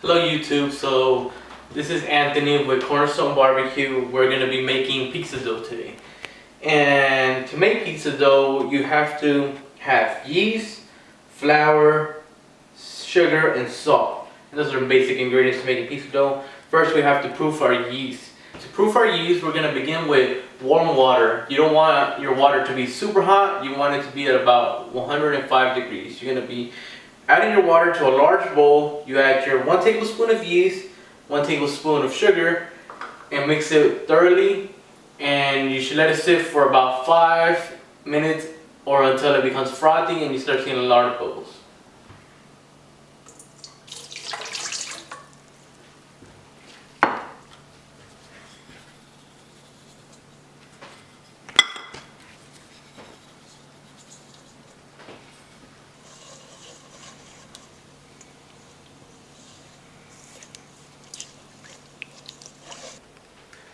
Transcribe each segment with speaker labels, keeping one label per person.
Speaker 1: Hello YouTube, so this is Anthony with Cornerstone Barbecue. We're going to be making pizza dough today. And to make pizza dough, you have to have yeast, flour, sugar, and salt. And those are basic ingredients to make a pizza dough. First we have to proof our yeast. To proof our yeast, we're going to begin with warm water. You don't want your water to be super hot, you want it to be at about 105 degrees. You're going to be adding your water to a large bowl. You add your 1 tablespoon of yeast, 1 tablespoon of sugar, and mix it thoroughly. And you should let it sit for about 5 minutes or until it becomes frothy and you start seeing a lot of bubbles.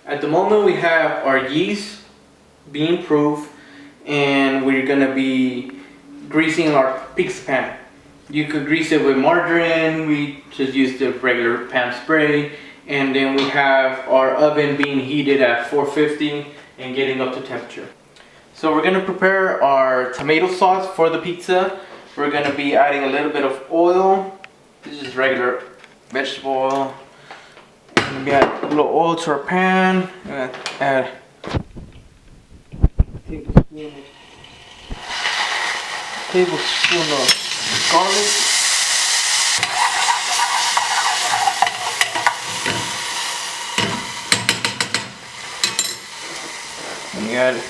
Speaker 1: At the moment we have our yeast being proof and we're going to be greasing our pizza pan. You could grease it with margarine, we just use the regular pan spray, and then we have our oven being heated at 450 and getting up to temperature. So we're going to prepare our tomato sauce for the pizza. We're going to be adding a little bit of oil. This is regular vegetable oil. We add a little oil to our pan. Add a tablespoon of garlic. And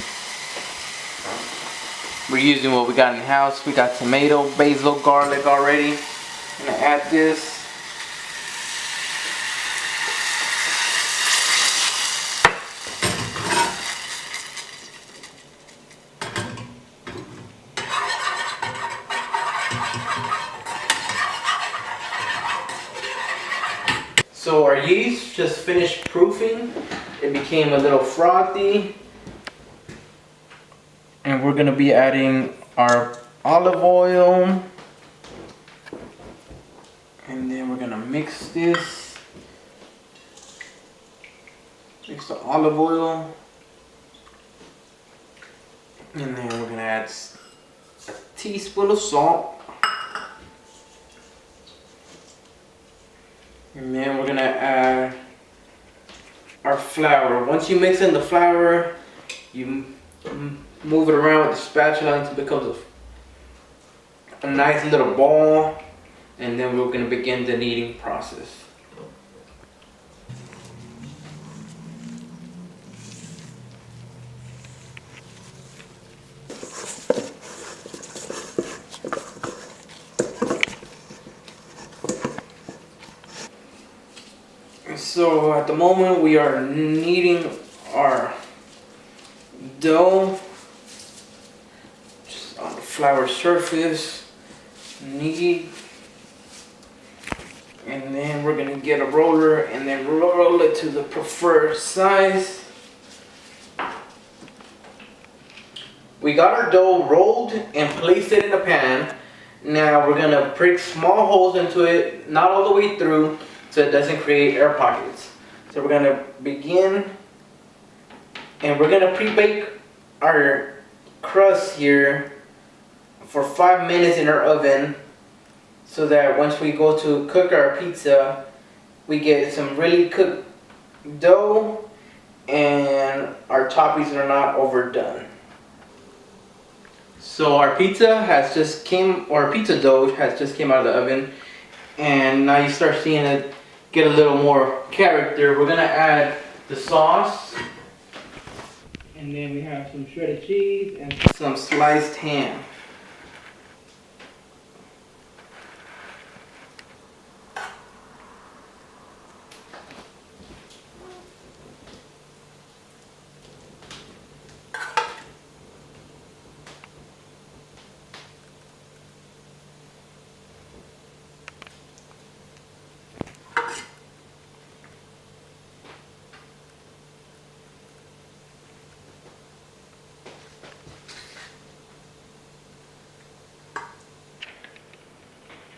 Speaker 1: we're using what we got in the house. We got tomato, basil, garlic already. I'm gonna add this. So our yeast just finished proofing. It became a little frothy. And we're gonna be adding our olive oil. And then we're gonna mix this. Mix the olive oil. And then we're gonna add a teaspoon of salt. And then we're gonna add our flour. Once you mix in the flour, you move it around with the spatula until it becomes a nice little ball. And then we're gonna begin the kneading process. So at the moment we are kneading our dough just on the flour surface. Knead. And then we're going to get a roller and then roll it to the preferred size. We got our dough rolled and placed it in the pan. Now we're going to prick small holes into it, not all the way through, so it doesn't create air pockets. So we're going to begin, and we're going to pre-bake our crust here for 5 minutes in our oven, so that once we go to cook our pizza, we get some really cooked dough and our toppings are not overdone. So our pizza dough has just came out of the oven, and now you start seeing it get a little more character. We're gonna add the sauce, and then we have some shredded cheese and some sliced ham.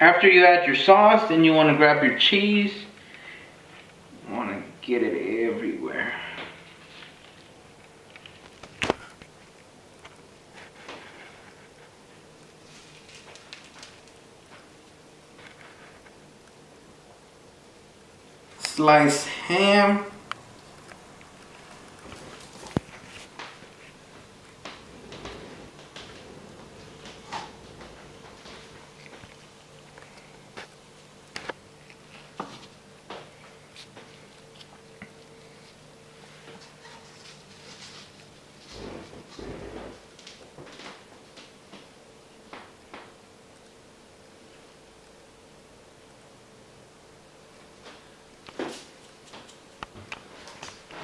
Speaker 1: After you add your sauce, then you want to grab your cheese. You want to get it everywhere. Sliced ham.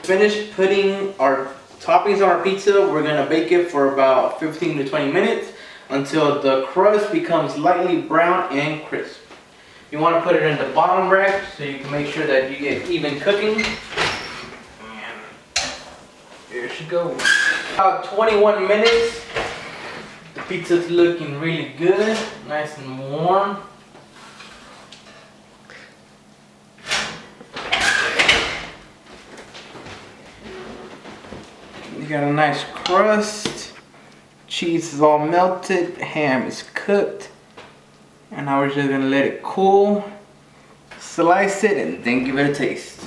Speaker 1: Finish putting our toppings on our pizza. We're gonna bake it for about 15 to 20 minutes until the crust becomes lightly brown and crisp. You want to put it in the bottom rack so you can make sure that you get even cooking. And here she goes. About 21 minutes. The pizza's looking really good, nice and warm. You got a nice crust, cheese is all melted, ham is cooked, and now we're just gonna let it cool, slice it, and then give it a taste.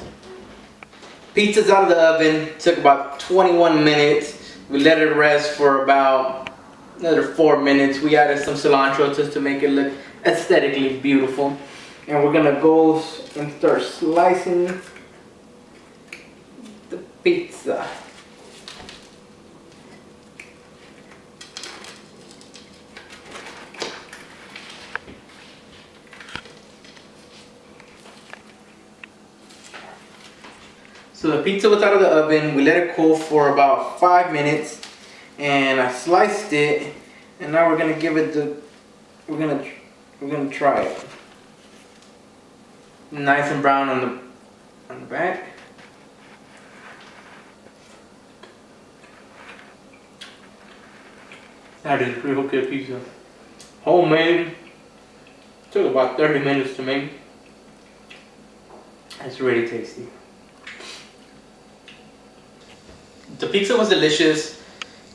Speaker 1: Pizza's out of the oven, took about 21 minutes. We let it rest for about another 4 minutes. We added some cilantro just to make it look aesthetically beautiful. And we're gonna go and start slicing the pizza. So the pizza was out of the oven. We let it cool for about 5 minutes, and I sliced it. And now we're gonna give it the. We're gonna try it. Nice and brown on the back. That is real good pizza. Homemade. Took about 30 minutes to make. It's really tasty. The pizza was delicious.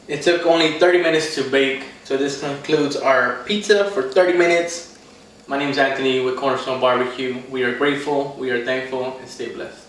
Speaker 1: It took only 30 minutes to bake. So this concludes our pizza for 30 minutes. My name is Anthony with Cornerstone Barbecue. We are grateful, we are thankful, and stay blessed.